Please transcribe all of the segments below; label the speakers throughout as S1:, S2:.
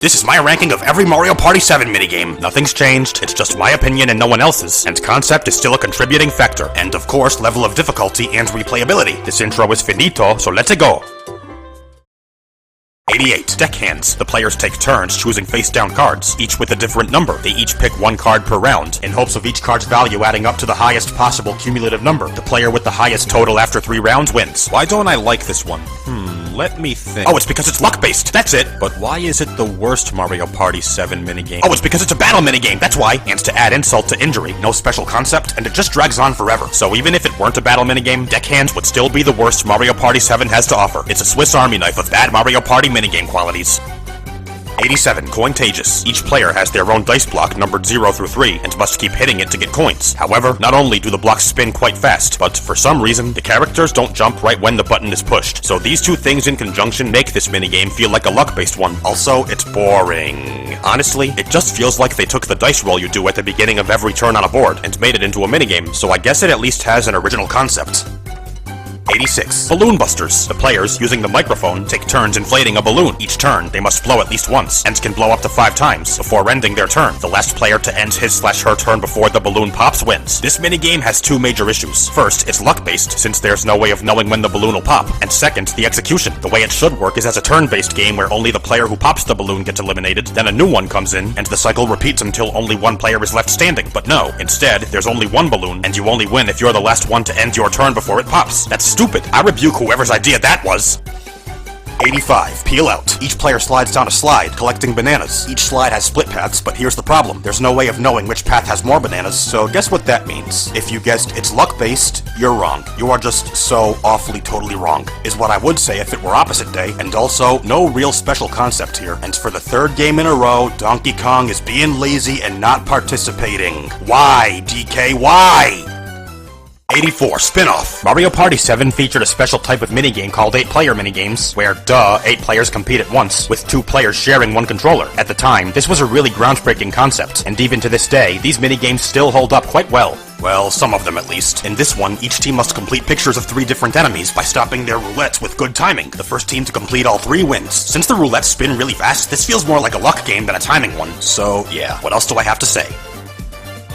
S1: This is my ranking of every Mario Party 7 minigame. Nothing's changed, it's just my opinion and no one else's, and concept is still a contributing factor, and of course, level of difficulty and replayability. This intro is finito, so let's go! 88. Deck hands. The players take turns choosing face-down cards, each with a different number. They each pick one card per round, in hopes of each card's value adding up to the highest possible cumulative number. The player with the highest total after 3 rounds wins. Why don't I like this one? Let me think. Oh, it's because it's luck-based, that's it! But why is it the worst Mario Party 7 minigame? Oh, it's because it's a battle minigame, that's why! And to add insult to injury, no special concept, and it just drags on forever. So even if it weren't a battle minigame, deck hands would still be the worst Mario Party 7 has to offer. It's a Swiss Army knife of bad Mario Party minigame qualities. 87. Cointagious. Each player has their own dice block numbered 0 through 3 and must keep hitting it to get coins. However, not only do the blocks spin quite fast, but for some reason, the characters don't jump right when the button is pushed. So these two things in conjunction make this minigame feel like a luck-based one. Also, it's boring. Honestly, it just feels like they took the dice roll you do at the beginning of every turn on a board and made it into a minigame, so I guess it at least has an original concept. 86. Balloon busters. The players, using the microphone, take turns inflating a balloon. Each turn, they must blow at least once, and can blow up to 5 times before ending their turn. The last player to end his/her turn before the balloon pops wins. This minigame has 2 major issues. First, it's luck-based, since there's no way of knowing when the balloon will pop. And second, the execution. The way it should work is as a turn-based game where only the player who pops the balloon gets eliminated, then a new one comes in, and the cycle repeats until only one player is left standing. But no, instead, there's only one balloon, and you only win if you're the last one to end your turn before it pops. That's stupid. I rebuke whoever's idea that was. 85. Peel out. Each player slides down a slide, collecting bananas. Each slide has split paths, but here's the problem. There's no way of knowing which path has more bananas, so guess what that means. If you guessed it's luck-based, you're wrong. You are just so awfully totally wrong, is what I would say if it were opposite day, and also, no real special concept here. And for the 3rd game in a row, Donkey Kong is being lazy and not participating. Why, DK, why? 84. Spin-off. Mario Party 7 featured a special type of minigame called 8-player minigames, where, 8 players compete at once, with 2 players sharing one controller. At the time, this was a really groundbreaking concept, and even to this day, these minigames still hold up quite well. Well, some of them at least. In this one, each team must complete pictures of 3 different enemies by stopping their roulettes with good timing. The first team to complete all 3 wins. Since the roulettes spin really fast, this feels more like a luck game than a timing one. So, yeah, what else do I have to say?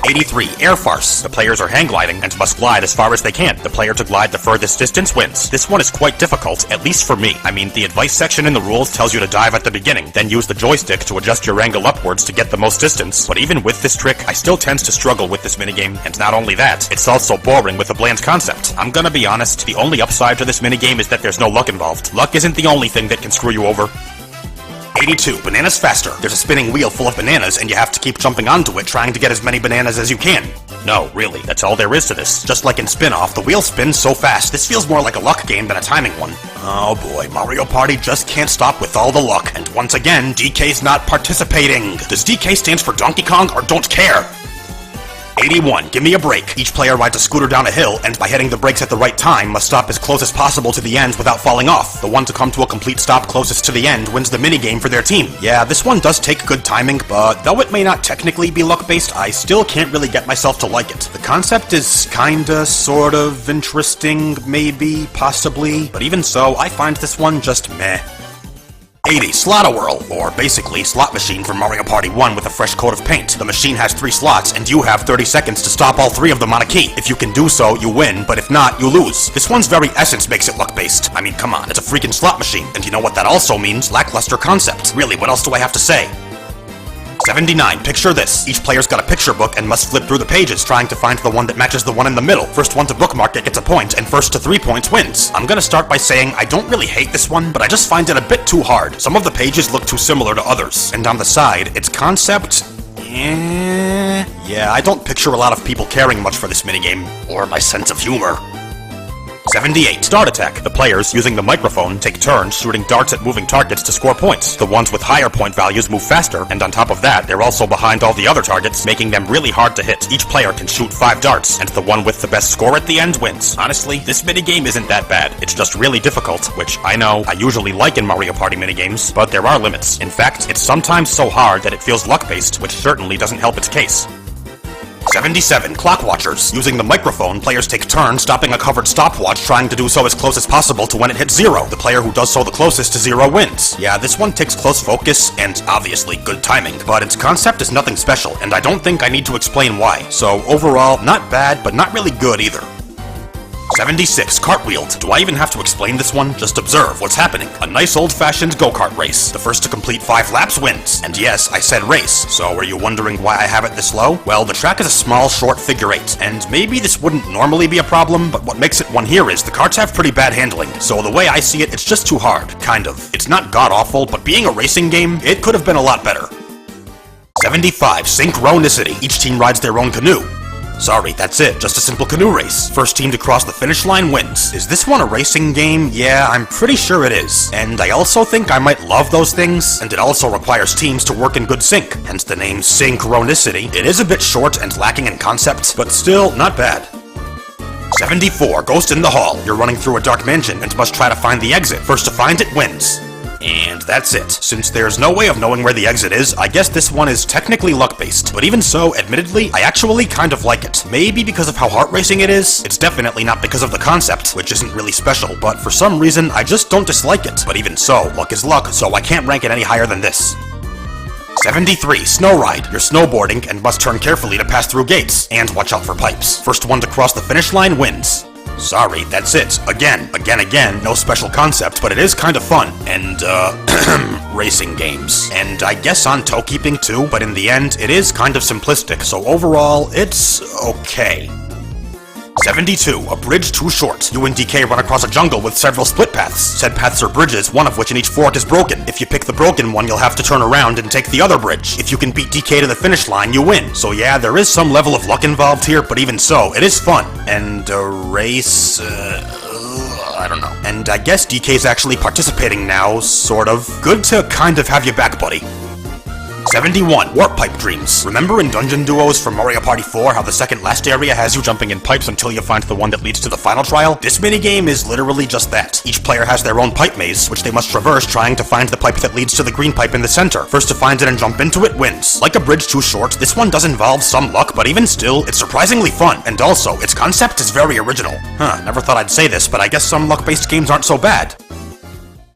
S1: 83. Air farce. The players are hang gliding and must glide as far as they can. The player to glide the furthest distance wins. This one is quite difficult, at least for me. I mean, the advice section in the rules tells you to dive at the beginning, then use the joystick to adjust your angle upwards to get the most distance. But even with this trick, I still tend to struggle with this minigame, and not only that, it's also boring with a bland concept. I'm gonna be honest, the only upside to this minigame is that there's no luck involved. Luck isn't the only thing that can screw you over. 82. Bananas faster. There's a spinning wheel full of bananas, and you have to keep jumping onto it, trying to get as many bananas as you can. No, really, that's all there is to this. Just like in Spin-Off, the wheel spins so fast, this feels more like a luck game than a timing one. Oh boy, Mario Party just can't stop with all the luck, and once again, DK's not participating. Does DK stand for Donkey Kong or don't care? 81. Give me a break. Each player rides a scooter down a hill, and by hitting the brakes at the right time, must stop as close as possible to the end without falling off. The one to come to a complete stop closest to the end wins the minigame for their team. Yeah, this one does take good timing, but though it may not technically be luck-based, I still can't really get myself to like it. The concept is kinda, sort of, interesting, maybe, possibly, but even so, I find this one just meh. 80. Slot-a-whirl, or basically slot machine from Mario Party 1 with a fresh coat of paint. The machine has 3 slots, and you have 30 seconds to stop all 3 of them on a key. If you can do so, you win, but if not, you lose. This one's very essence makes it luck-based. I mean, come on, it's a freaking slot machine, and you know what that also means? Lackluster concept. Really, what else do I have to say? 79. Picture this. Each player's got a picture book and must flip through the pages trying to find the one that matches the one in the middle. First one to bookmark it gets a point, and first to 3 points wins. I'm gonna start by saying I don't really hate this one, but I just find it a bit too hard. Some of the pages look too similar to others. And on the side, its concept... yeah, I don't picture a lot of people caring much for this minigame, or my sense of humor. 78. Start attack. The players, using the microphone, take turns shooting darts at moving targets to score points. The ones with higher point values move faster, and on top of that, they're also behind all the other targets, making them really hard to hit. Each player can shoot 5 darts, and the one with the best score at the end wins. Honestly, this minigame isn't that bad. It's just really difficult, which I know I usually like in Mario Party minigames, but there are limits. In fact, it's sometimes so hard that it feels luck-based, which certainly doesn't help its case. 77. Clock Watchers. Using the microphone, players take turns stopping a covered stopwatch, trying to do so as close as possible to when it hits 0. The player who does so the closest to 0 wins. Yeah, this one takes close focus and obviously good timing, but its concept is nothing special, and I don't think I need to explain why. So overall, not bad, but not really good either. 76. Cartwheel. Do I even have to explain this one? Just observe what's happening. A nice old-fashioned go-kart race. The first to complete 5 laps wins. And yes, I said race. So are you wondering why I have it this low? Well, the track is a small, short figure 8, and maybe this wouldn't normally be a problem, but what makes it one here is the karts have pretty bad handling. So the way I see it, it's just too hard. Kind of. It's not god-awful, but being a racing game, it could have been a lot better. 75. Synchronicity. Each team rides their own canoe. Sorry, that's it, just a simple canoe race. First team to cross the finish line wins. Is this one a racing game? Yeah, I'm pretty sure it is. And I also think I might love those things, and it also requires teams to work in good sync, hence the name Synchronicity. It is a bit short and lacking in concept, but still not bad. 74. Ghost in the Hall. You're running through a dark mansion and must try to find the exit. First to find it wins. And that's it. Since there's no way of knowing where the exit is, I guess this one is technically luck-based. But even so, admittedly, I actually kind of like it. Maybe because of how heart-racing it is. It's definitely not because of the concept, which isn't really special, but for some reason, I just don't dislike it. But even so, luck is luck, so I can't rank it any higher than this. 73. Snow Ride. You're snowboarding and must turn carefully to pass through gates, and watch out for pipes. First one to cross the finish line wins. Sorry, that's it. Again, no special concept, but it is kind of fun. And, racing games. And I guess on toe keeping too, but in the end, it is kind of simplistic, so overall, it's okay. 72. A bridge too short. You and DK run across a jungle with several split paths. Said paths are bridges, one of which in each fork is broken. If you pick the broken one, you'll have to turn around and take the other bridge. If you can beat DK to the finish line, you win. So yeah, there is some level of luck involved here, but even so, it is fun. And a race, I don't know. And I guess DK's actually participating now, sort of. Good to kind of have you back, buddy. 71. Warp Pipe Dreams. Remember in Dungeon Duos from Mario Party 4 how the second last area has you jumping in pipes until you find the one that leads to the final trial? This minigame is literally just that. Each player has their own pipe maze, which they must traverse trying to find the pipe that leads to the green pipe in the center. First to find it and jump into it wins. Like a bridge too short, this one does involve some luck, but even still, it's surprisingly fun. And also, its concept is very original. Never thought I'd say this, but I guess some luck-based games aren't so bad.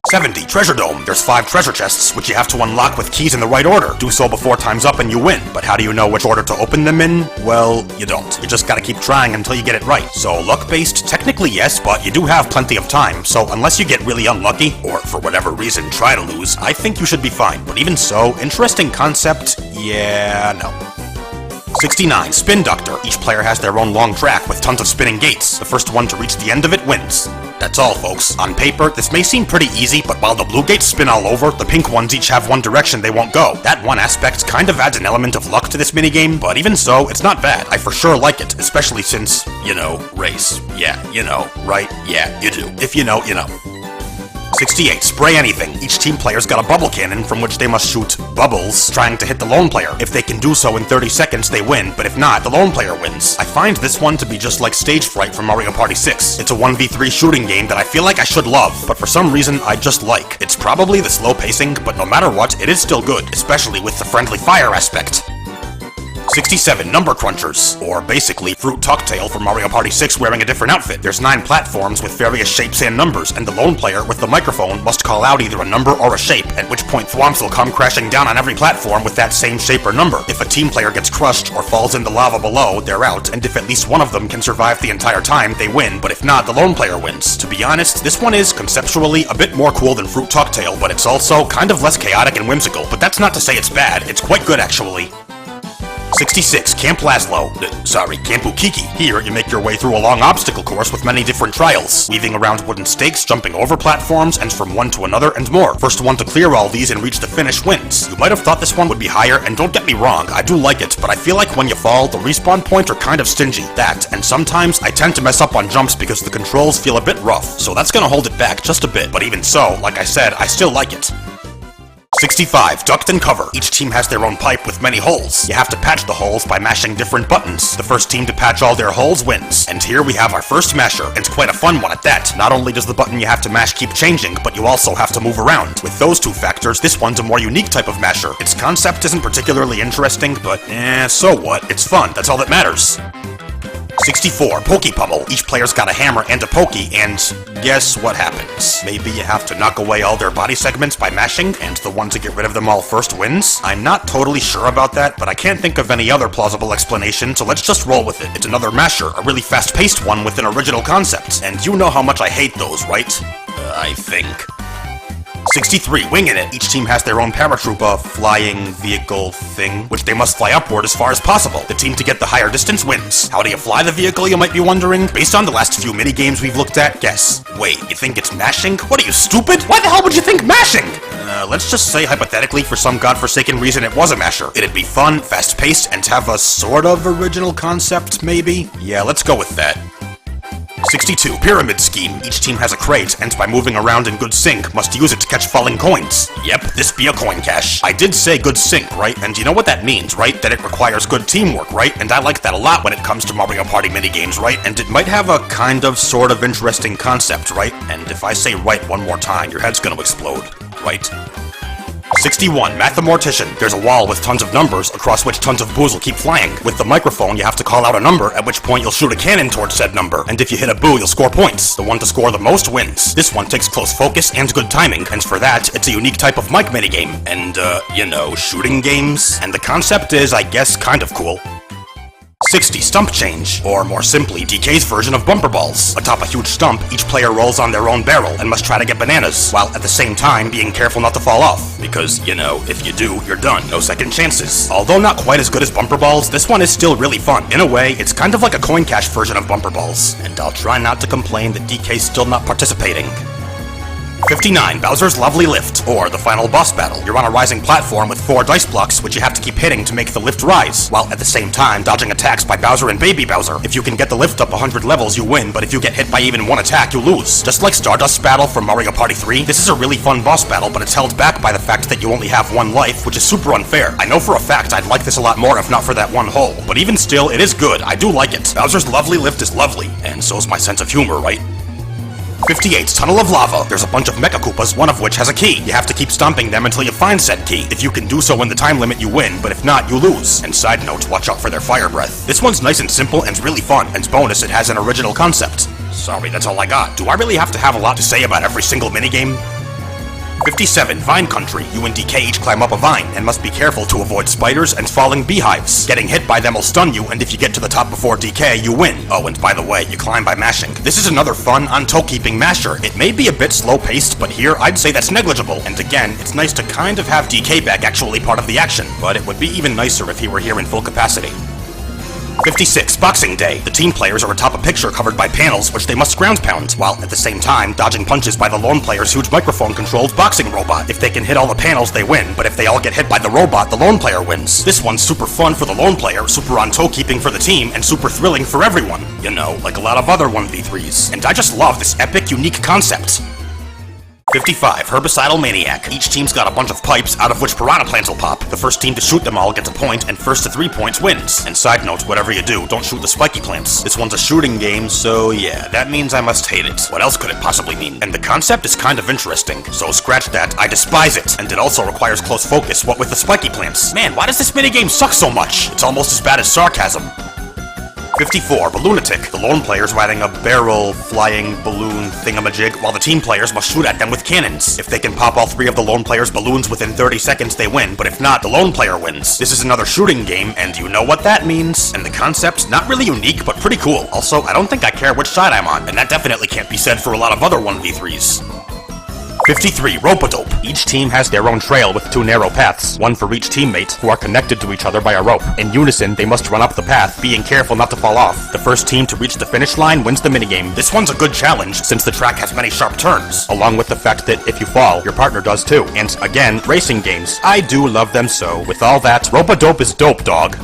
S1: 70. Treasure Dome. There's 5 treasure chests, which you have to unlock with keys in the right order. Do so before time's up and you win. But how do you know which order to open them in? Well, you don't. You just gotta keep trying until you get it right. So luck-based, technically yes, but you do have plenty of time. So unless you get really unlucky, or for whatever reason try to lose, I think you should be fine. But even so, interesting concept, yeah, no. 69. Spin Ductor. Each player has their own long track with tons of spinning gates. The first one to reach the end of it wins. That's all, folks. On paper, this may seem pretty easy, but while the blue gates spin all over, the pink ones each have one direction they won't go. That one aspect kind of adds an element of luck to this minigame, but even so, it's not bad. I for sure like it, especially since, you know, race. Yeah, you know, right? Yeah, you do. If you know, you know. 68. Spray anything. Each team player's got a bubble cannon from which they must shoot bubbles, trying to hit the lone player. If they can do so in 30 seconds, they win, but if not, the lone player wins. I find this one to be just like Stage Fright from Mario Party 6. It's a 1v3 shooting game that I feel like I should love, but for some reason, I just like. It's probably the slow pacing, but no matter what, it is still good, especially with the friendly fire aspect. 67. Number Crunchers, or basically Fruit Talktail from Mario Party 6 wearing a different outfit. There's 9 platforms with various shapes and numbers, and the lone player with the microphone must call out either a number or a shape, at which point thwomps will come crashing down on every platform with that same shape or number. If a team player gets crushed or falls in the lava below, they're out, and if at least one of them can survive the entire time, they win, but if not, the lone player wins. To be honest, this one is, conceptually, a bit more cool than Fruit Talktail, but it's also kind of less chaotic and whimsical, but that's not to say it's bad, it's quite good actually. 66. Camp Laslo. Camp Ukiki. Here, you make your way through a long obstacle course with many different trials, weaving around wooden stakes, jumping over platforms, and from one to another, and more. First one to clear all these and reach the finish wins. You might have thought this one would be higher, and don't get me wrong, I do like it, but I feel like when you fall, the respawn points are kind of stingy. That, and sometimes I tend to mess up on jumps because the controls feel a bit rough, so that's gonna hold it back just a bit, but even so, like I said, I still like it. 65. Duct and cover. Each team has their own pipe with many holes. You have to patch the holes by mashing different buttons. The first team to patch all their holes wins. And here we have our first masher, and quite a fun one at that. Not only does the button you have to mash keep changing, but you also have to move around. With those two factors, this one's a more unique type of masher. Its concept isn't particularly interesting, but so what? It's fun, that's all that matters. 64. Pokey Pummel. Each player's got a hammer and a pokey, and guess what happens? Maybe you have to knock away all their body segments by mashing, and the one to get rid of them all first wins? I'm not totally sure about that, but I can't think of any other plausible explanation, so let's just roll with it. It's another masher, a really fast-paced one with an original concept, and you know how much I hate those, right? I think. 63. Winging it. Each team has their own paratrooper flying vehicle thing, which they must fly upward as far as possible. The team to get the higher distance wins. How do you fly the vehicle, you might be wondering? Based on the last few minigames we've looked at, guess. Wait, you think it's mashing? What are you, stupid? Why the hell would you think mashing? Let's just say hypothetically for some godforsaken reason it was a masher. It'd be fun, fast-paced, and have a sort of original concept, maybe? Yeah, let's go with that. 62. Pyramid Scheme. Each team has a crate, and by moving around in good sync, must use it to catch falling coins. Yep, this be a coin cache. I did say good sync, right? And you know what that means, right? That it requires good teamwork, right? And I like that a lot when it comes to Mario Party minigames, right? And it might have a kind of, sort of interesting concept, right? And if I say right one more time, your head's gonna explode, right? 61. Matth Mortici. There's a wall with tons of numbers, across which tons of boos will keep flying. With the microphone, you have to call out a number, at which point you'll shoot a cannon towards said number. And if you hit a boo, you'll score points. The one to score the most wins. This one takes close focus and good timing, and for that, it's a unique type of mic minigame. And, shooting games. And the concept is, I guess, kind of cool. 60. Stump Change, or more simply, DK's version of bumper balls. Atop a huge stump, each player rolls on their own barrel and must try to get bananas, while at the same time being careful not to fall off. Because, if you do, you're done. No second chances. Although not quite as good as bumper balls, this one is still really fun. In a way, it's kind of like a coin cache version of bumper balls. And I'll try not to complain that DK's still not participating. 59. Bowser's Lovely Lift, or the final boss battle. You're on a rising platform with 4 dice blocks, which you have to keep hitting to make the lift rise, while at the same time dodging attacks by Bowser and Baby Bowser. If you can get the lift up 100 levels, you win, but if you get hit by even one attack, you lose. Just like Stardust's battle from Mario Party 3, this is a really fun boss battle, but it's held back by the fact that you only have one life, which is super unfair. I know for a fact I'd like this a lot more if not for that one hole, but even still, it is good. I do like it. Bowser's Lovely Lift is lovely, and so's my sense of humor, right? 58. Tunnel of Lava. There's a bunch of Mecha Koopas, one of which has a key. You have to keep stomping them until you find said key. If you can do so in the time limit, you win, but if not, you lose. And side note, watch out for their fire breath. This one's nice and simple and really fun, and bonus, it has an original concept. Sorry, that's all I got. Do I really have to have a lot to say about every single minigame? 57. Vine Country. You and DK each climb up a vine, and must be careful to avoid spiders and falling beehives. Getting hit by them will stun you, and if you get to the top before DK, you win. Oh, and by the way, you climb by mashing. This is another fun, on-toe-keeping masher. It may be a bit slow-paced, but here, I'd say that's negligible. And again, it's nice to kind of have DK back actually part of the action, but it would be even nicer if he were here in full capacity. 56. Boxing Day. The team players are atop a picture covered by panels, which they must ground pound, while at the same time dodging punches by the lone player's huge microphone-controlled boxing robot. If they can hit all the panels, they win, but if they all get hit by the robot, the lone player wins. This one's super fun for the lone player, super on-toe-keeping for the team, and super thrilling for everyone. Like a lot of other 1v3s. And I just love this epic, unique concept. 55. Herbicidal Maniac. Each team's got a bunch of pipes, out of which piranha plants will pop. The first team to shoot them all gets a point, and first to 3 points wins. And side note, whatever you do, don't shoot the spiky plants. This one's a shooting game, so yeah, that means I must hate it. What else could it possibly mean? And the concept is kind of interesting, so scratch that, I despise it. And it also requires close focus, what with the spiky plants. Man, why does this minigame suck so much? It's almost as bad as sarcasm. 54. Lunatic. The lone player's riding a barrel flying balloon thingamajig, while the team players must shoot at them with cannons. If they can pop all 3 of the lone player's balloons within 30 seconds, they win, but if not, the lone player wins. This is another shooting game, and you know what that means. And the concept's not really unique, but pretty cool. Also, I don't think I care which side I'm on, and that definitely can't be said for a lot of other 1v3s. 53. Rope-a-dope. Each team has their own trail with 2 narrow paths, one for each teammate, who are connected to each other by a rope. In unison, they must run up the path, being careful not to fall off. The first team to reach the finish line wins the minigame. This one's a good challenge, since the track has many sharp turns, along with the fact that if you fall, your partner does too. And again, racing games. I do love them so. With all that, Rope-a-dope is dope, dog.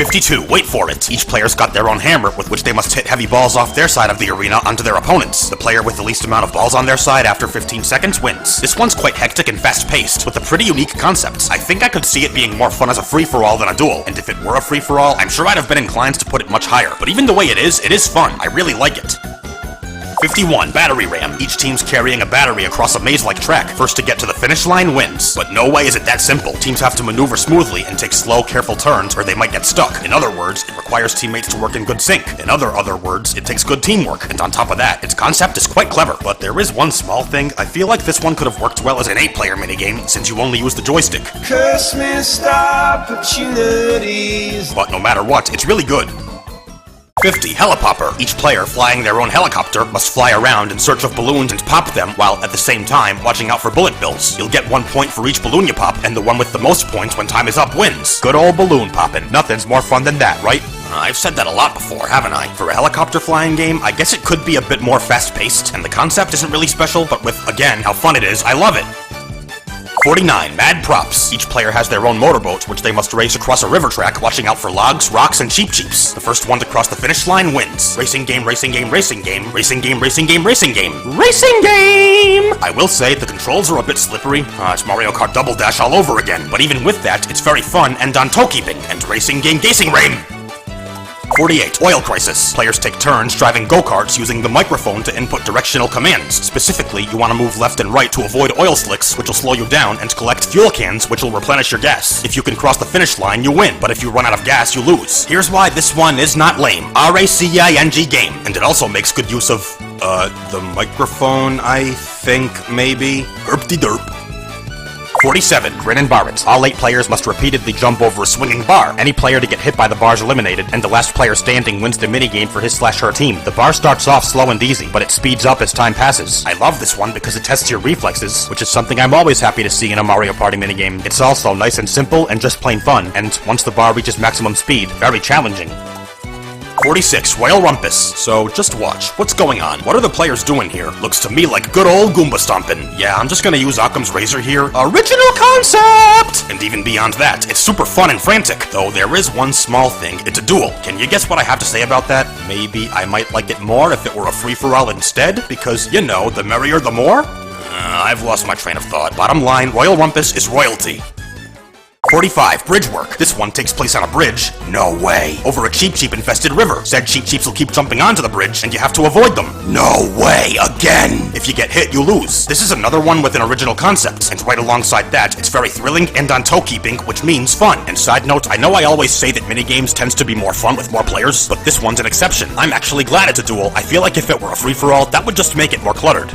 S1: 52, wait for it. Each player's got their own hammer with which they must hit heavy balls off their side of the arena onto their opponents. The player with the least amount of balls on their side after 15 seconds wins. This one's quite hectic and fast-paced, with a pretty unique concept. I think I could see it being more fun as a free-for-all than a duel, and if it were a free-for-all, I'm sure I'd have been inclined to put it much higher. But even the way it is fun. I really like it. 51, battery ram. Each team's carrying a battery across a maze-like track. First to get to the finish line wins. But no way is it that simple. Teams have to maneuver smoothly and take slow, careful turns or they might get stuck. In other words, it requires teammates to work in good sync. In other words, it takes good teamwork. And on top of that, its concept is quite clever. But there is one small thing. I feel like this one could have worked well as an 8-player minigame since you only use the joystick.
S2: Curse missed opportunities.
S1: But no matter what, it's really good. 50, Heli Popper. Each player flying their own helicopter must fly around in search of balloons and pop them, while at the same time watching out for bullet bills. You'll get 1 point for each balloon you pop, and the one with the most points when time is up wins. Good old balloon poppin'. Nothing's more fun than that, right? I've said that a lot before, haven't I? For a helicopter flying game, I guess it could be a bit more fast-paced, and the concept isn't really special, but with, again, how fun it is, I love it. 49, Mad Props. Each player has their own motorboat, which they must race across a river track, watching out for logs, rocks, and cheap-cheeps. The first one to cross the finish line wins. Racing game, racing game, racing game, racing game, racing game, racing game, racing game! I will say, the controls are a bit slippery. It's Mario Kart Double Dash all over again. But even with that, it's very fun and on toe keeping. And racing game, gacing rain! 48, Oil Crisis. Players take turns driving go-karts using the microphone to input directional commands. Specifically, you want to move left and right to avoid oil slicks, which will slow you down, and collect fuel cans, which will replenish your gas. If you can cross the finish line, you win, but if you run out of gas, you lose. Here's why this one is not lame. RACING game, and it also makes good use of, the microphone, I think, maybe? Herp-de-derp. 47, Gren Bar. All 8 players must repeatedly jump over a swinging bar. Any player to get hit by the bar is eliminated, and the last player standing wins the minigame for his/her team. The bar starts off slow and easy, but it speeds up as time passes. I love this one because it tests your reflexes, which is something I'm always happy to see in a Mario Party minigame. It's also nice and simple and just plain fun, and once the bar reaches maximum speed, very challenging. 46, Royal Rumpus. So, just watch. What's going on? What are the players doing here? Looks to me like good old Goomba stomping. Yeah, I'm just gonna use Occam's razor here. Original concept! And even beyond that, it's super fun and frantic. Though there is one small thing. It's a duel. Can you guess what I have to say about that? Maybe I might like it more if it were a free-for-all instead? Because, you know, the merrier the more? I've lost my train of thought. Bottom line, Royal Rumpus is royalty. 45, Bridge Work. This one takes place on a bridge. No way. Over a cheap-cheap infested river. Said cheap-cheeps will keep jumping onto the bridge, and you have to avoid them. No way, again. If you get hit, you lose. This is another one with an original concept, and right alongside that, it's very thrilling and on toe-keeping, which means fun. And side note, I know I always say that minigames tends to be more fun with more players, but this one's an exception. I'm actually glad it's a duel. I feel like if it were a free-for-all, that would just make it more cluttered.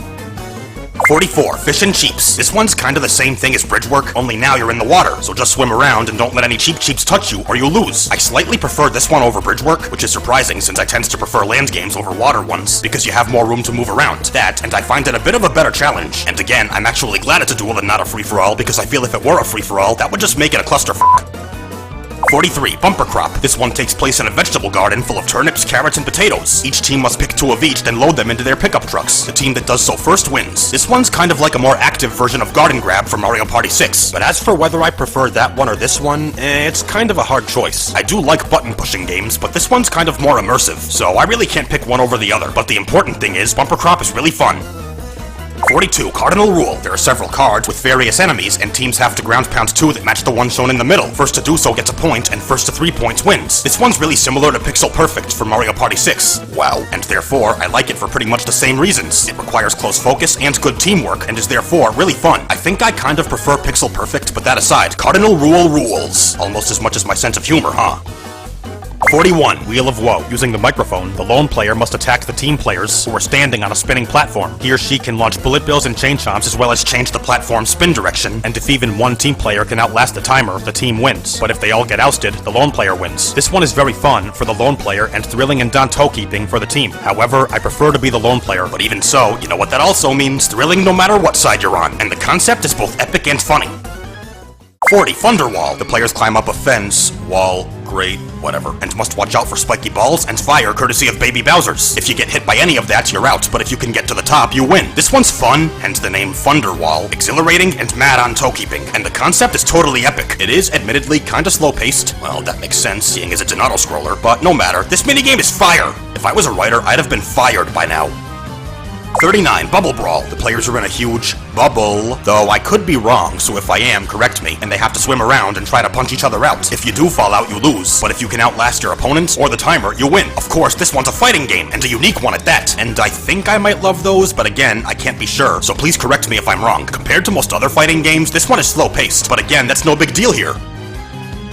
S1: 44, Fish and Cheeps. This one's kind of the same thing as Bridge Work, only now you're in the water, so just swim around and don't let any cheap-cheeps touch you or you lose. I slightly prefer this one over Bridge Work, which is surprising since I tend to prefer land games over water ones, because you have more room to move around. That, and I find it a bit of a better challenge. And again, I'm actually glad it's a duel and not a free-for-all, because I feel if it were a free-for-all, that would just make it a clusterfuck. 43, Bumper Crop. This one takes place in a vegetable garden full of turnips, carrots, and potatoes. Each team must pick 2 of each, then load them into their pickup trucks. The team that does so first wins. This one's kind of like a more active version of Garden Grab from Mario Party 6. But as for whether I prefer that one or this one, it's kind of a hard choice. I do like button-pushing games, but this one's kind of more immersive, so I really can't pick one over the other. But the important thing is, Bumper Crop is really fun. 42, Cardinal Rule. There are several cards with various enemies, and teams have to ground pound 2 that match the one shown in the middle. First to do so gets a point, and first to 3 points wins. This one's really similar to Pixel Perfect from Mario Party 6. Wow. And therefore, I like it for pretty much the same reasons. It requires close focus and good teamwork, and is therefore really fun. I think I kind of prefer Pixel Perfect, but that aside, Cardinal Rule rules. Almost as much as my sense of humor, huh? 41, Wheel of Woe. Using the microphone, the lone player must attack the team players who are standing on a spinning platform. He or she can launch bullet bills and chain chomps as well as change the platform's spin direction, and if even one team player can outlast the timer, the team wins. But if they all get ousted, the lone player wins. This one is very fun for the lone player and thrilling and on-toe keeping for the team. However, I prefer to be the lone player, but even so, you know what that also means? Thrilling no matter what side you're on, and the concept is both epic and funny. 40, Thunderwall. The players climb up a fence, wall, great, whatever. And must watch out for spiky balls and fire courtesy of Baby Bowser's. If you get hit by any of that, you're out, but if you can get to the top, you win. This one's fun, hence the name Thunderwall, exhilarating, and mad on toe-keeping, and the concept is totally epic. It is, admittedly, kinda slow-paced. Well, that makes sense, seeing as it's an auto-scroller, but no matter. This minigame is fire! If I was a writer, I'd have been fired by now. 39. Bubble Brawl. The players are in a huge bubble, though I could be wrong, so if I am, correct me, and they have to swim around and try to punch each other out. If you do fall out, you lose, but if you can outlast your opponent or the timer, you win. Of course, this one's a fighting game, and a unique one at that, and I think I might love those, but again, I can't be sure, so please correct me if I'm wrong. Compared to most other fighting games, this one is slow-paced, but again, that's no big deal here.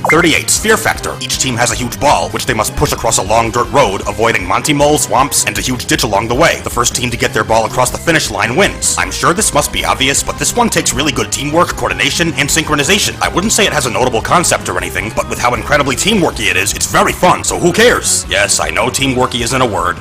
S1: 38. Sphar Factor. Each team has a huge ball, which they must push across a long dirt road, avoiding Monty Mole, swamps, and a huge ditch along the way. The first team to get their ball across the finish line wins. I'm sure this must be obvious, but this one takes really good teamwork, coordination, and synchronization. I wouldn't say it has a notable concept or anything, but with how incredibly teamworky it is, it's very fun, so who cares? Yes, I know teamworky isn't a word.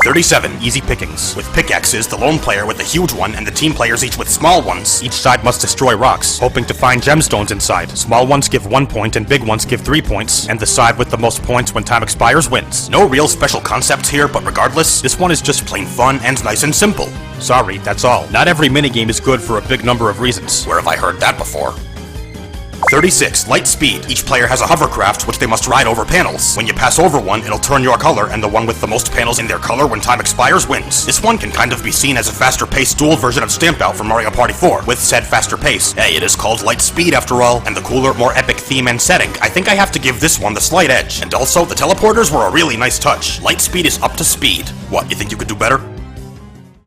S1: 37. Easy pickings. With pickaxes, the lone player with the huge one and the team players each with small ones. Each side must destroy rocks, hoping to find gemstones inside. Small ones give 1 point and big ones give 3 points, and the side with the most points when time expires wins. No real special concepts here, but regardless, this one is just plain fun and nice and simple. Sorry, that's all. Not every minigame is good for a big number of reasons. Where have I heard that before? 36. Light Speed. Each player has a hovercraft which they must ride over panels. When you pass over one, it'll turn your color, and the one with the most panels in their color when time expires wins. This one can kind of be seen as a faster-paced dual version of Stamp Out from Mario Party 4, with said faster pace. Hey, it is called Light Speed after all, and the cooler, more epic theme and setting. I think I have to give this one the slight edge. And also, the teleporters were a really nice touch. Light Speed is up to speed. What, you think you could do better?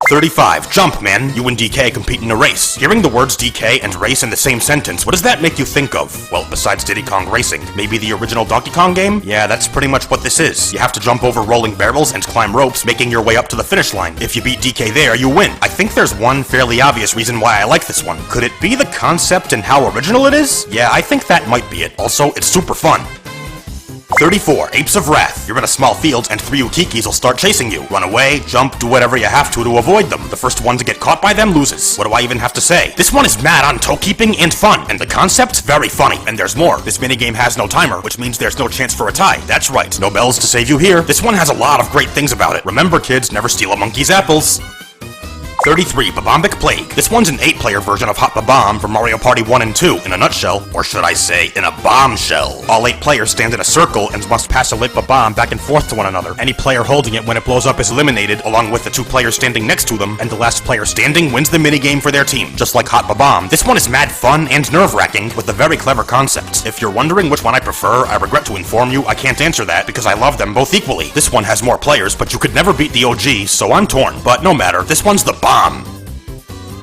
S1: 35. Jump, man. You and DK compete in a race. Hearing the words DK and race in the same sentence, what does that make you think of? Well, besides Diddy Kong Racing, maybe the original Donkey Kong game? Yeah, that's pretty much what this is. You have to jump over rolling barrels and climb ropes, making your way up to the finish line. If you beat DK there, you win. I think there's one fairly obvious reason why I like this one. Could it be the concept and how original it is? Yeah, I think that might be it. Also, it's super fun. 34. Apes of Wrath. You're in a small field, and 3 Ukikis will start chasing you. Run away, jump, do whatever you have to avoid them. The first one to get caught by them loses. What do I even have to say? This one is mad on toe-keeping and fun, and the concept's very funny. And there's more. This minigame has no timer, which means there's no chance for a tie. That's right, no bells to save you here. This one has a lot of great things about it. Remember, kids, never steal a monkey's apples. 33. Babombic Plague. This one's an 8-player version of Hot Babomb from Mario Party 1 and 2, in a nutshell, or should I say, in a bombshell. All 8 players stand in a circle and must pass a lit Babomb back and forth to one another. Any player holding it when it blows up is eliminated, along with the 2 players standing next to them, and the last player standing wins the minigame for their team. Just like Hot Babomb, this one is mad fun and nerve-wracking, with a very clever concept. If you're wondering which one I prefer, I regret to inform you I can't answer that, because I love them both equally. This one has more players, but you could never beat the OG, so I'm torn. But no matter, this one's the bomb.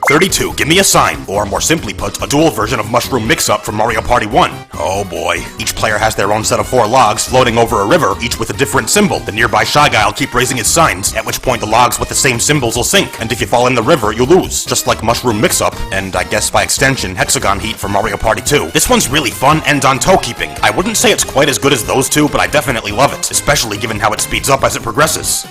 S1: 32. Give me a sign, or more simply put, a dual version of Mushroom Mix-Up from Mario Party 1. Oh boy. Each player has their own set of 4 logs floating over a river, each with a different symbol. The nearby Shy Guy will keep raising his signs, at which point the logs with the same symbols will sink, and if you fall in the river, you lose. Just like Mushroom Mix-Up, and I guess by extension, Hexagon Heat from Mario Party 2. This one's really fun and on toe-keeping. I wouldn't say it's quite as good as those two, but I definitely love it, especially given how it speeds up as it progresses.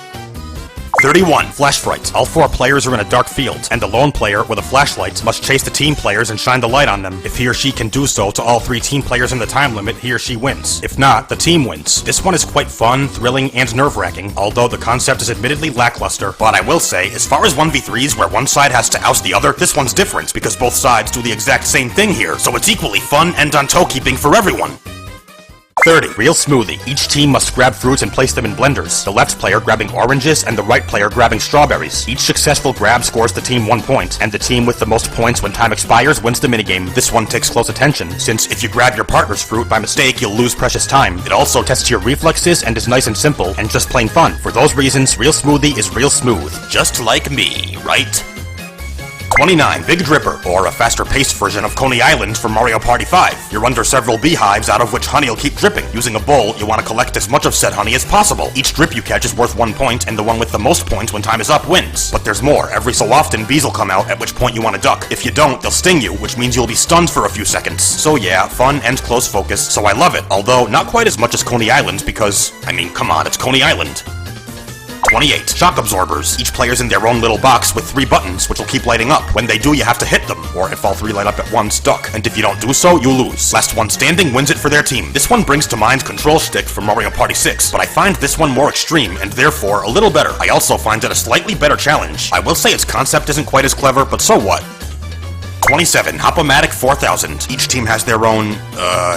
S1: 31. Flash Fright. All 4 players are in a dark field, and the lone player with a flashlight must chase the team players and shine the light on them. If he or she can do so to all 3 team players in the time limit, he or she wins. If not, the team wins. This one is quite fun, thrilling, and nerve-wracking, although the concept is admittedly lackluster. But I will say, as far as 1v3s where one side has to oust the other, this one's different, because both sides do the exact same thing here, so it's equally fun and on toe-keeping for everyone. 30. Real Smoothie. Each team must grab fruits and place them in blenders, the left player grabbing oranges and the right player grabbing strawberries. Each successful grab scores the team 1 point, and the team with the most points when time expires wins the minigame. This one takes close attention, since if you grab your partner's fruit by mistake, you'll lose precious time. It also tests your reflexes and is nice and simple, and just plain fun. For those reasons, Real Smoothie is real smooth. Just like me, right? 29. Big Dripper, or a faster-paced version of Coney Island from Mario Party 5. You're under several beehives out of which honey will keep dripping. Using a bowl, you want to collect as much of said honey as possible. Each drip you catch is worth 1 point, and the one with the most points when time is up wins. But there's more. Every so often, bees will come out, at which point you want to duck. If you don't, they'll sting you, which means you'll be stunned for a few seconds. So yeah, fun and close focus, so I love it. Although, not quite as much as Coney Island, because, I mean, come on, it's Coney Island. 28. Shock absorbers. Each player's in their own little box with 3 buttons, which will keep lighting up. When they do, you have to hit them, or if all 3 light up at once, duck. And if you don't do so, you lose. Last one standing wins it for their team. This one brings to mind Control Stick from Mario Party 6, but I find this one more extreme, and therefore a little better. I also find it a slightly better challenge. I will say its concept isn't quite as clever, but so what? 27. Hom Matic 4000. Each team has their own,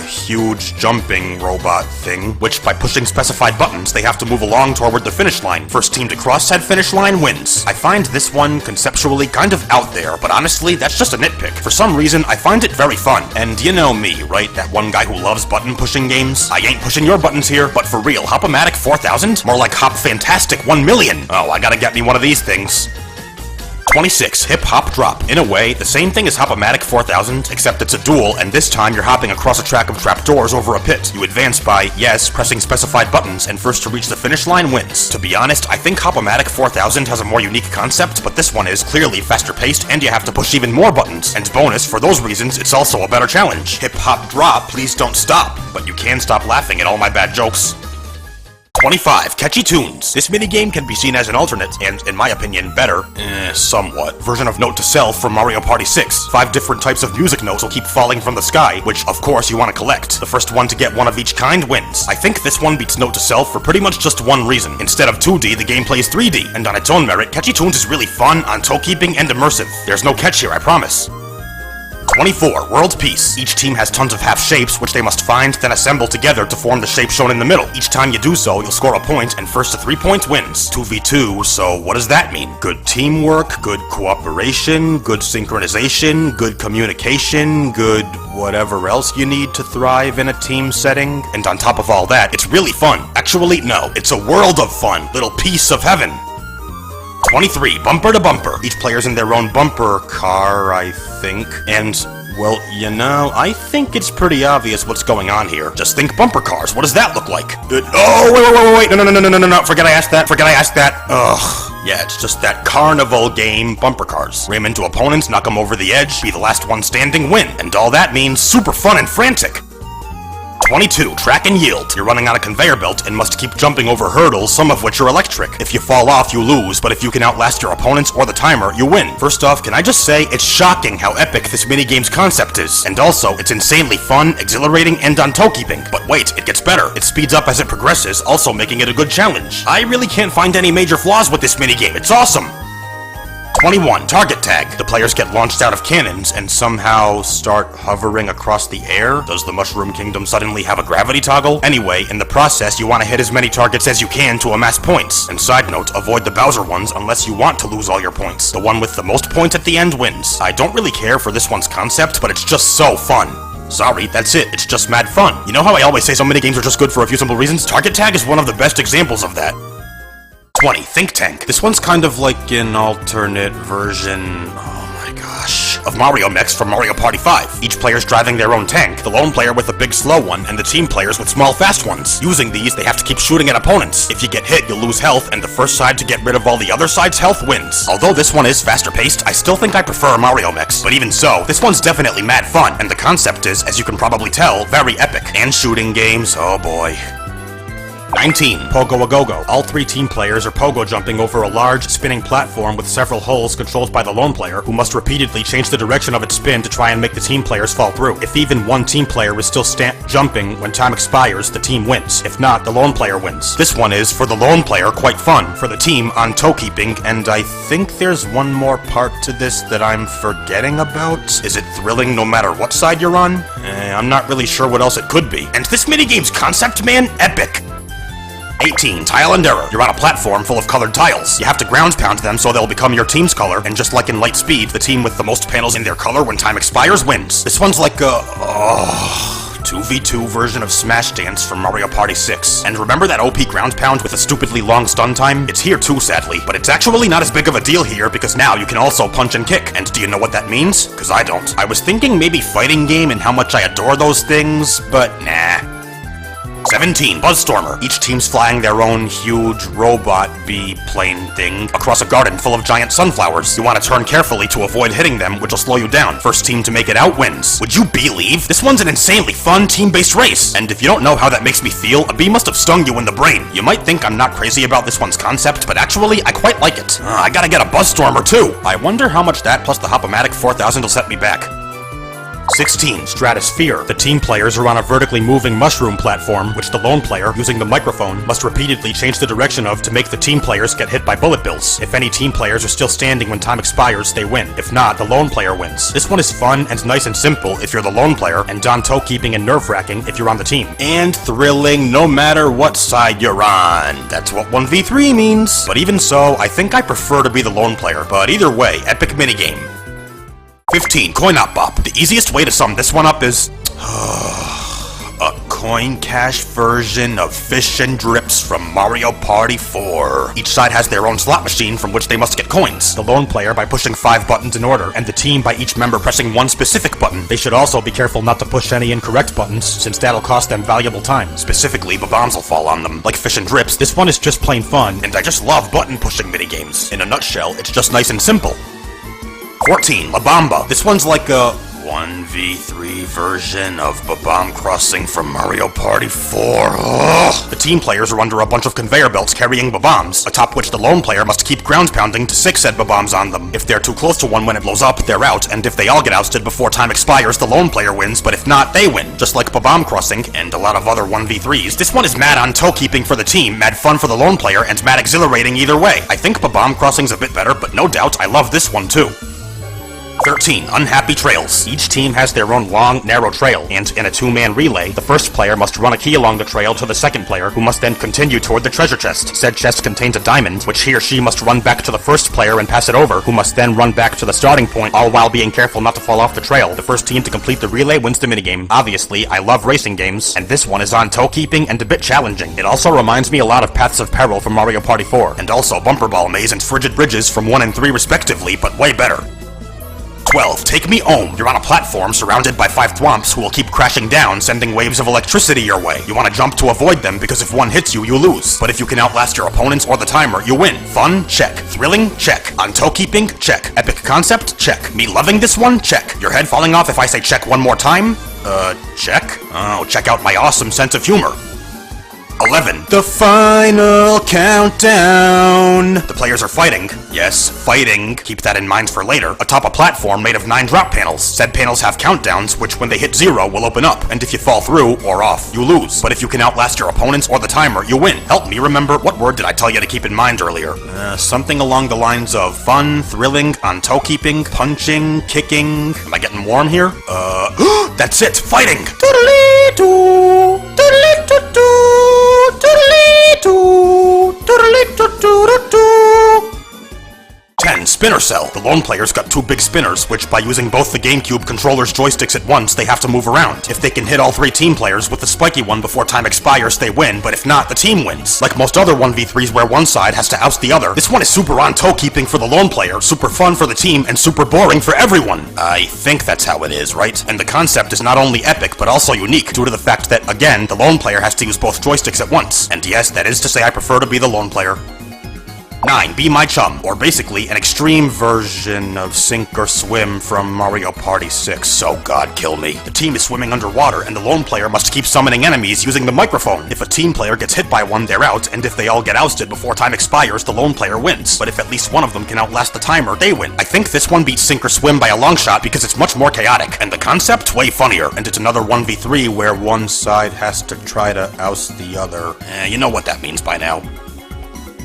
S1: huge jumping robot thing, which by pushing specified buttons, they have to move along toward the finish line. First team to cross said finish line wins. I find this one conceptually kind of out there, but honestly, that's just a nitpick. For some reason, I find it very fun. And you know me, right? That one guy who loves button pushing games? I ain't pushing your buttons here, but for real, Hom Matic 4000? More like Hop Fantastic 1 million. Oh, I gotta get me one of these things. 26. Hip Hop Drop. In a way, the same thing as Hom Matic 4000, except it's a duel, and this time you're hopping across a track of trapdoors over a pit. You advance by, yes, pressing specified buttons, and first to reach the finish line wins. To be honest, I think Hom Matic 4000 has a more unique concept, but this one is clearly faster paced, and you have to push even more buttons. And bonus, for those reasons, it's also a better challenge. Hip Hop Drop, please don't stop. But you can stop laughing at all my bad jokes. 25. Catchy Tunes. This minigame can be seen as an alternate, and in my opinion, better, somewhat, version of Note to Self from Mario Party 6. 5 different types of music notes will keep falling from the sky, which, of course, you want to collect. The first one to get one of each kind wins. I think this one beats Note to Self for pretty much just one reason. Instead of 2D, the game plays 3D, and on its own merit, Catchy Tunes is really fun, on-toe-keeping, and immersive. There's no catch here, I promise. 24. World Peace. Each team has tons of half shapes, which they must find, then assemble together to form the shape shown in the middle. Each time you do so, you'll score a point, and first to 3 points wins. 2v2, so what does that mean? Good teamwork, good cooperation, good synchronization, good communication, good whatever else you need to thrive in a team setting. And on top of all that, it's really fun. Actually, no, it's a world of fun. Little piece of heaven. 23. Bumper to Bumper. Each player's in their own bumper car, I think. And, well, you know, I think it's pretty obvious what's going on here. Just think bumper cars. What does that look like? Wait. No. Forget I asked that. Ugh. Yeah, it's just that carnival game, bumper cars. Ram into opponents, knock them over the edge, be the last one standing, win. And all that means super fun and frantic. 22. Track and Yield. You're running on a conveyor belt and must keep jumping over hurdles, some of which are electric. If you fall off, you lose, but if you can outlast your opponents or the timer, you win. First off, can I just say, it's shocking how epic this minigame's concept is. And also, it's insanely fun, exhilarating, and on toe-keeping. But wait, it gets better. It speeds up as it progresses, also making it a good challenge. I really can't find any major flaws with this minigame. It's awesome! 21. Target Tag. The players get launched out of cannons and somehow start hovering across the air. Does the Mushroom Kingdom suddenly have a gravity toggle? Anyway, in the process, you want to hit as many targets as you can to amass points. And side note, avoid the Bowser ones unless you want to lose all your points. The one with the most points at the end wins. I don't really care for this one's concept, but it's just so fun. Sorry, that's it. It's just mad fun. You know how I always say some minigames are just good for a few simple reasons? Target Tag is one of the best examples of that. 20. Think Tank. This one's kind of like an alternate version, oh my gosh, of Mario Mechs from Mario Party 5. Each player's driving their own tank, the lone player with a big slow one, and the team players with small fast ones. Using these, they have to keep shooting at opponents. If you get hit, you'll lose health, and the first side to get rid of all the other side's health wins. Although this one is faster paced, I still think I prefer Mario Mechs. But even so, this one's definitely mad fun, and the concept is, as you can probably tell, very epic. And shooting games, oh boy. 19. Pogo a Go-Go. All 3 team players are pogo jumping over a large, spinning platform with several holes controlled by the lone player, who must repeatedly change the direction of its spin to try and make the team players fall through. If even one team player is still jumping when time expires, the team wins. If not, the lone player wins. This one is, for the lone player, quite fun. For the team, on toe-keeping, and I think there's one more part to this that I'm forgetting about. Is it thrilling no matter what side you're on? I'm not really sure what else it could be. And this minigame's concept, man, epic. 18. Tile Andera. You're on a platform full of colored tiles. You have to ground pound them so they'll become your team's color, and just like in Light Speed, the team with the most panels in their color when time expires wins. This one's like a 2v2 version of Smash Dance from Mario Party 6. And remember that OP ground pound with a stupidly long stun time? It's here too, sadly, but it's actually not as big of a deal here because now you can also punch and kick. And do you know what that means? Because I don't. I was thinking maybe fighting game and how much I adore those things, but nah. 17. Buzzstormer. Each team's flying their own huge robot bee plane thing across a garden full of giant sunflowers. You want to turn carefully to avoid hitting them, which will slow you down. First team to make it out wins. Would you believe? This one's an insanely fun team-based race. And if you don't know how that makes me feel, a bee must have stung you in the brain. You might think I'm not crazy about this one's concept, but actually, I quite like it. I gotta get a Buzzstormer too. I wonder how much that plus the Hom Matic 4000 will set me back. 16. Stratosphere. The team players are on a vertically moving mushroom platform, which the lone player, using the microphone, must repeatedly change the direction of to make the team players get hit by bullet bills. If any team players are still standing when time expires, they win. If not, the lone player wins. This one is fun and nice and simple if you're the lone player, and on toe-keeping and nerve-wracking if you're on the team. And thrilling no matter what side you're on. That's what 1v3 means. But even so, I think I prefer to be the lone player. But either way, epic minigame. 15. Coin Op Bop. The easiest way to sum this one up is a coin cash version of Fish and Drips from Mario Party 4. Each side has their own slot machine from which they must get coins. The lone player by pushing 5 buttons in order, and the team by each member pressing one specific button. They should also be careful not to push any incorrect buttons, since that'll cost them valuable time. Specifically, bombs will fall on them. Like Fish and Drips, this one is just plain fun, and I just love button pushing minigames. In a nutshell, it's just nice and simple. 14. La Bamba. This one's like a 1v3 version of Bomb Crossing from Mario Party 4. Ugh. The team players are under a bunch of conveyor belts carrying bombs, atop which the lone player must keep ground pounding to 6 said bombs on them. If they're too close to one when it blows up, they're out, and if they all get ousted before time expires, the lone player wins, but if not, they win. Just like Bomb Crossing, and a lot of other 1v3s, this one is mad on toe-keeping for the team, mad fun for the lone player, and mad exhilarating either way. I think Bomb Crossing's a bit better, but no doubt I love this one too. 13. Unhappy Trails. Each team has their own long, narrow trail, and in a 2-man relay, the first player must run a key along the trail to the second player, who must then continue toward the treasure chest. Said chest contains a diamond, which he or she must run back to the first player and pass it over, who must then run back to the starting point, all while being careful not to fall off the trail. The first team to complete the relay wins the minigame. Obviously, I love racing games, and this one is on toe-keeping and a bit challenging. It also reminds me a lot of Paths of Peril from Mario Party 4, and also Bumper Ball Maze and Frigid Bridges from 1 and 3 respectively, but way better. 12. Take Me Home. You're on a platform surrounded by 5 thwomps who will keep crashing down, sending waves of electricity your way. You want to jump to avoid them because if one hits you, you lose. But if you can outlast your opponents or the timer, you win. Fun? Check. Thrilling? Check. On toe-keeping? Check. Epic concept? Check. Me loving this one? Check. Your head falling off if I say check one more time? Check? Oh, check out my awesome sense of humor. 11. The final countdown. The players are fighting. Yes, fighting. Keep that in mind for later. Atop a platform made of 9 drop panels. Said panels have countdowns, which when they hit 0 will open up. And if you fall through, or off, you lose. But if you can outlast your opponents or the timer, you win. Help me remember, what word did I tell you to keep in mind earlier? Something along the lines of fun, thrilling, on toe-keeping, punching, kicking. Am I getting warm here? That's it, fighting! Toodly-doo, toodly-doo-doo. 10. Spinner Cell. The lone player's got 2 big spinners, which by using both the GameCube controller's joysticks at once, they have to move around. If they can hit all 3 team players with the spiky one before time expires, they win, but if not, the team wins. Like most other 1v3s where one side has to oust the other, this one is super on toe-keeping for the lone player, super fun for the team, and super boring for everyone. I think that's how it is, right? And the concept is not only epic, but also unique, due to the fact that, again, the lone player has to use both joysticks at once. And yes, that is to say I prefer to be the lone player. 9. Be My Chum, or basically an extreme version of Sink or Swim from Mario Party 6, so God kill me. The team is swimming underwater, and the lone player must keep summoning enemies using the microphone. If a team player gets hit by one, they're out, and if they all get ousted before time expires, the lone player wins. But if at least one of them can outlast the timer, they win. I think this one beats Sink or Swim by a long shot because it's much more chaotic, and the concept way funnier, and it's another 1v3 where one side has to try to oust the other. You know what that means by now.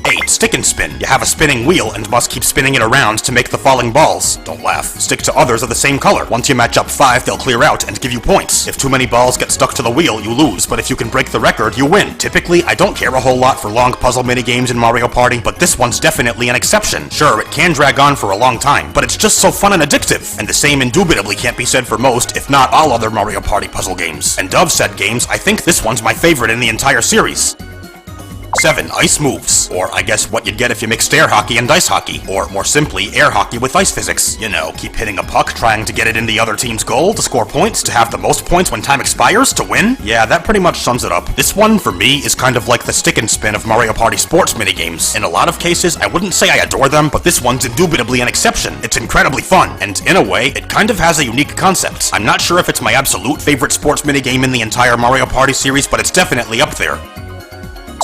S1: 8. Stick and spin. You have a spinning wheel and must keep spinning it around to make the falling balls. Don't laugh. Stick to others of the same color. Once you match up 5, they'll clear out and give you points. If too many balls get stuck to the wheel, you lose, but if you can break the record, you win. Typically, I don't care a whole lot for long puzzle minigames in Mario Party, but this one's definitely an exception. Sure, it can drag on for a long time, but it's just so fun and addictive. And the same indubitably can't be said for most, if not all other Mario Party puzzle games. And of said games, I think this one's my favorite in the entire series. 7 ice moves. Or I guess what you'd get if you mixed air hockey and ice hockey. Or more simply, air hockey with ice physics. You know, keep hitting a puck, trying to get it in the other team's goal, to score points, to have the most points when time expires, to win. Yeah, that pretty much sums it up. This one, for me, is kind of like the stick and spin of Mario Party sports minigames. In a lot of cases, I wouldn't say I adore them, but this one's indubitably an exception. It's incredibly fun, and in a way, it kind of has a unique concept. I'm not sure if it's my absolute favorite sports minigame in the entire Mario Party series, but it's definitely up there.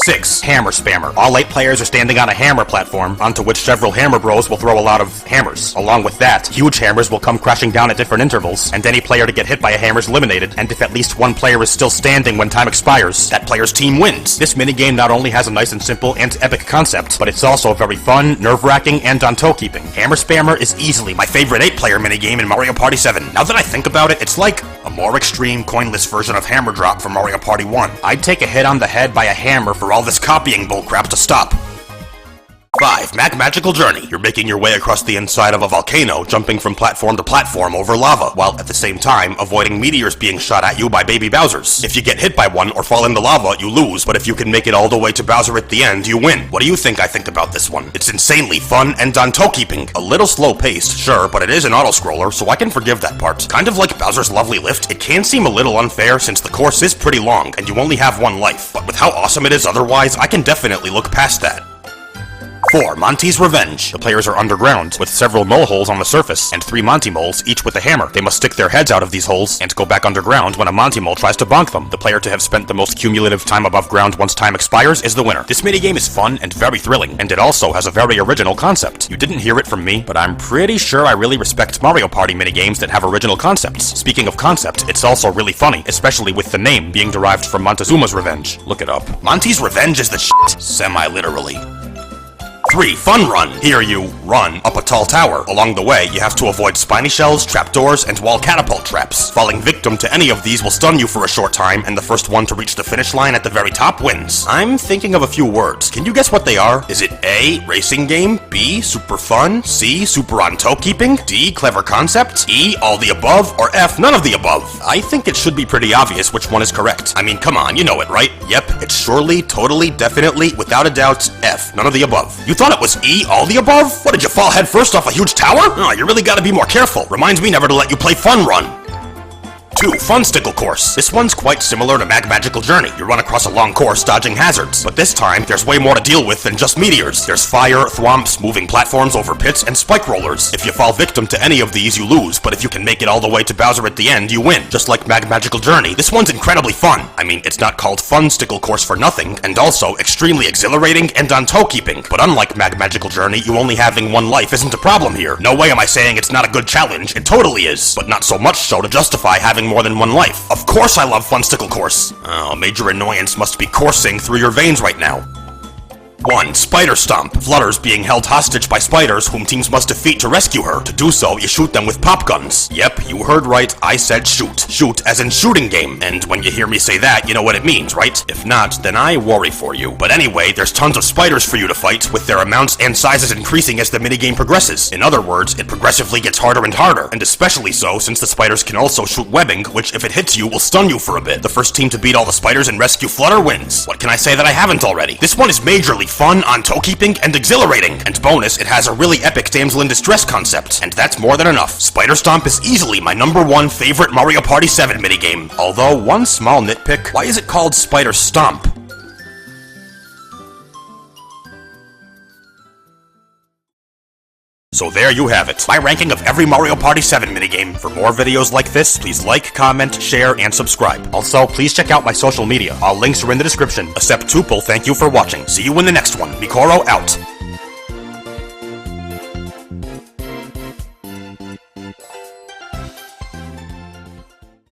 S1: 6. Hammer Spammer. All 8 players are standing on a hammer platform, onto which several hammer bros will throw a lot of hammers. Along with that, huge hammers will come crashing down at different intervals, and any player to get hit by a hammer is eliminated, and if at least one player is still standing when time expires, that player's team wins. This minigame not only has a nice and simple and epic concept, but it's also very fun, nerve-wracking, and on toe-keeping. Hammer Spammer is easily my favorite 8-player minigame in Mario Party 7. Now that I think about it, it's like a more extreme, coinless version of Hammer Drop from Mario Party 1. I'd take a hit on the head by a hammer for all this copying bullcrap to stop. 5. Magical Journey. You're making your way across the inside of a volcano, jumping from platform to platform over lava, while at the same time avoiding meteors being shot at you by baby Bowsers. If you get hit by one or fall into lava, you lose, but if you can make it all the way to Bowser at the end, you win. What do you think I think about this one? It's insanely fun and on toe-keeping. A little slow-paced, sure, but it is an auto-scroller, so I can forgive that part. Kind of like Bowser's Lovely Lift, it can seem a little unfair since the course is pretty long, and you only have one life, but with how awesome it is otherwise, I can definitely look past that. 4. Monty's Revenge. The players are underground, with several mole holes on the surface, and 3 Monty moles, each with a hammer. They must stick their heads out of these holes, and go back underground when a Monty mole tries to bonk them. The player to have spent the most cumulative time above ground once time expires is the winner. This minigame is fun and very thrilling, and it also has a very original concept. You didn't hear it from me, but I'm pretty sure I really respect Mario Party minigames that have original concepts. Speaking of concept, it's also really funny, especially with the name being derived from Montezuma's Revenge. Look it up. Monty's Revenge is the shit, semi-literally. 3. Fun Run. Here you run up a tall tower. Along the way, you have to avoid spiny shells, trapdoors, and wall catapult traps. Falling victim to any of these will stun you for a short time, and the first one to reach the finish line at the very top wins. I'm thinking of a few words. Can you guess what they are? Is it A. Racing game? B. Super fun? C. Super on toe keeping? D. Clever concept? E. All the above? Or F. None of the above? I think it should be pretty obvious which one is correct. I mean, come on, you know it, right? Yep, it's surely, totally, definitely, without a doubt, F. None of the above. You thought it was E, all the above? What, did you fall head first off a huge tower? Oh, you really gotta be more careful. Reminds me never to let you play Fun Run. 2. Funstickle Course. This one's quite similar to Magical Journey. You run across a long course dodging hazards, but this time there's way more to deal with than just meteors. There's fire, thwomps, moving platforms over pits, and spike rollers. If you fall victim to any of these, you lose, but if you can make it all the way to Bowser at the end, you win. Just like Magical Journey, this one's incredibly fun. I mean, it's not called Funstickle Course for nothing, and also extremely exhilarating and on toe-keeping. But unlike Magical Journey, you only having one life isn't a problem here. No way am I saying it's not a good challenge, it totally is, but not so much so to justify having more than one life. Of course I love Funstickle Course. Oh, major annoyance must be coursing through your veins right now. 1. Spider Stomp. Flutter's being held hostage by spiders whom teams must defeat to rescue her. To do so, you shoot them with pop guns. Yep, you heard right, I said shoot. Shoot as in shooting game, and when you hear me say that, you know what it means, right? If not, then I worry for you. But anyway, there's tons of spiders for you to fight, with their amounts and sizes increasing as the minigame progresses. In other words, it progressively gets harder and harder, and especially so since the spiders can also shoot webbing, which if it hits you, will stun you for a bit. The first team to beat all the spiders and rescue Flutter wins. What can I say that I haven't already? This one is majorly fun, on toe-keeping, and exhilarating. And bonus, it has a really epic damsel in distress concept, and that's more than enough. Spider Stomp is easily my #1 favorite Mario Party 7 minigame. Although, one small nitpick, why is it called Spider Stomp? So there you have it, my ranking of every Mario Party 7 minigame. For more videos like this, please like, comment, share, and subscribe. Also, please check out my social media. All links are in the description. Except Tuple, thank you for watching. See you in the next one. Mikoro out.